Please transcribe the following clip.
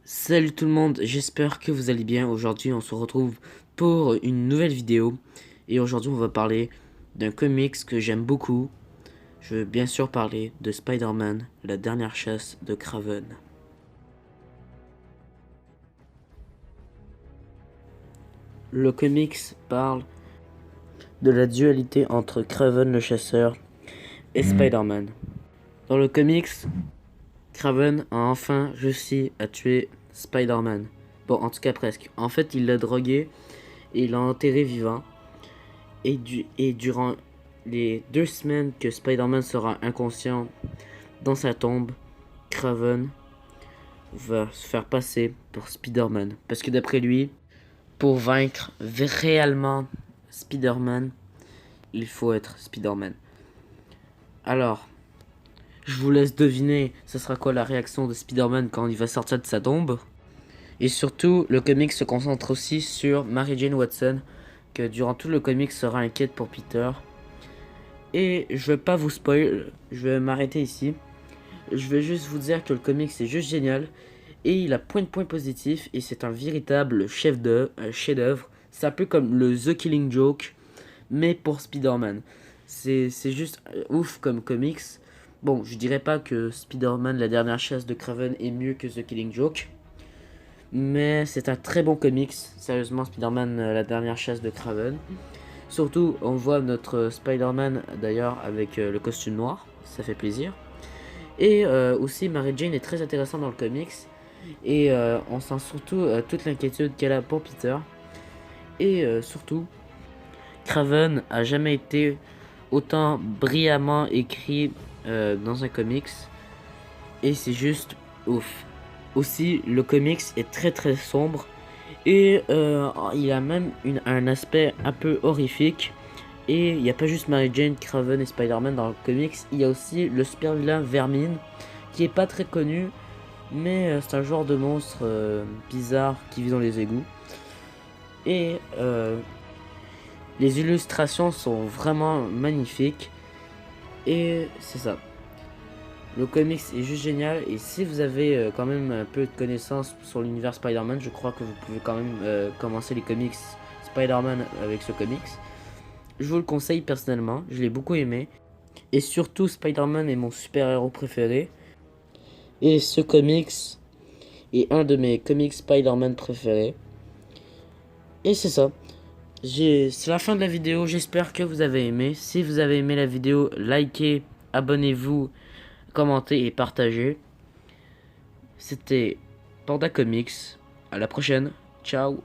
Salut tout le monde, j'espère que vous allez bien. Aujourd'hui on se retrouve pour une nouvelle vidéo. Et aujourd'hui on va parler d'un comics que j'aime beaucoup. Je veux bien sûr parler de Spider-Man, la dernière chasse de Kraven. Le comics parle de la dualité entre Kraven le chasseur et Spider-Man. Dans le comics, Kraven a enfin réussi à tuer Spider-Man. Bon, en tout cas presque. En fait, il l'a drogué et il l'a enterré vivant. Et durant les 2 semaines que Spider-Man sera inconscient dans sa tombe, Kraven va se faire passer pour Spider-Man. Parce que d'après lui, pour vaincre réellement Spider-Man, il faut être Spider-Man. Alors, je vous laisse deviner, ce sera quoi la réaction de Spider-Man quand il va sortir de sa tombe. Et surtout, le comic se concentre aussi sur Mary Jane Watson, que durant tout le comic sera inquiète pour Peter. Et je vais pas vous spoil, je vais m'arrêter ici. Je vais juste vous dire que le comic c'est juste génial. Et il a plein de points positifs. Et c'est un véritable chef-d'œuvre. C'est un peu comme le The Killing Joke, mais pour Spider-Man. C'est juste ouf comme comics. Bon, je dirais pas que Spider-Man, la dernière chasse de Kraven, est mieux que The Killing Joke. Mais c'est un très bon comics. Sérieusement, Spider-Man, la dernière chasse de Kraven. Surtout, on voit notre Spider-Man d'ailleurs avec le costume noir, ça fait plaisir. Et aussi, Mary Jane est très intéressante dans le comics. Et on sent surtout toute l'inquiétude qu'elle a pour Peter. Et surtout, Kraven a jamais été autant brillamment écrit dans un comics. Et c'est juste ouf. Aussi, le comics est très très sombre. Et il a même un aspect un peu horrifique. Et il n'y a pas juste Mary Jane, Kraven et Spider-Man dans le comics, il y a aussi le super vilain Vermine, qui est pas très connu, mais c'est un genre de monstre bizarre qui vit dans les égouts. Et les illustrations sont vraiment magnifiques. Et c'est ça. Le comics est juste génial. Et si vous avez quand même un peu de connaissances sur l'univers Spider-Man, je crois que vous pouvez quand même commencer les comics Spider-Man avec ce comics. Je vous le conseille personnellement, je l'ai beaucoup aimé. Et surtout, Spider-Man est mon super-héros préféré. Et ce comics est un de mes comics Spider-Man préférés. Et c'est ça. C'est la fin de la vidéo, j'espère que vous avez aimé. Si vous avez aimé la vidéo, likez, abonnez-vous, commentez et partagez. C'était Panda Comics. À la prochaine. Ciao.